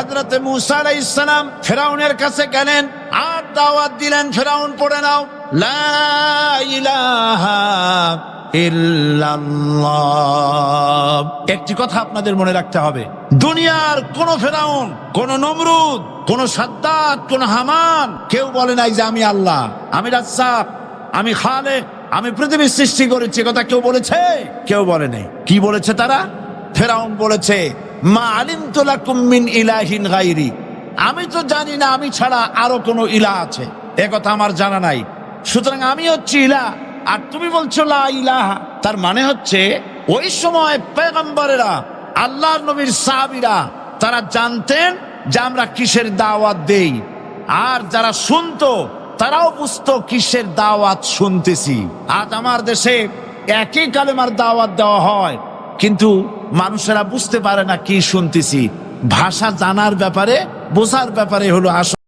হযরতে মূসা আলাইহিস সালাম ফেরাউনের কাছে গেলেন আর দাওয়াত দিলেন, ফেরাউন পড়ে নাও লা ইলাহা ইল্লাল্লাহ। একটি কথা আপনাদের মনে রাখতে হবে, দুনিয়ার কোন ফেরাউন, কোন নমরুদ, কোন সাদ্দাত, কোন হামান কেউ বলে নাই যে আমি আল্লাহ, আমি রাজ্জাক, আমি খালেক, আমি পৃথিবী সৃষ্টি করেছি। কথা কেউ বলেছে? কেউ বলে নাই। কি বলেছে তারা? ফেরাউন বলেছে মা আলিমতু লাকুম মিন ইলাহিন গায়রি, আমি তো জানি না আমি ছাড়া আরো কোনো ইলাহ আছে, এ কথা আমার জানা নাই, সুতরাং আমি হচ্ছি ইলাহ আর তুমি বলছো লা ইলাহা। তার মানে হচ্ছে ওই সময় পয়গম্বরেরা, আল্লাহর নবীর সাহাবীরা তারা জানতেন যে আমরা কিসের দাওয়াত দেই, আর যারা শুনতো তারাও বুঝতো কিসের দাওয়াত শুনতেছি। আজ আমার দেশে একই কালেমার দাওয়াত দেওয়া হয়, কিন্তু মানুষেরা বুঝতে পারে না কি শুনতেছি। ভাষা জানার ব্যাপারে, বোঝার ব্যাপারে হলো আসল।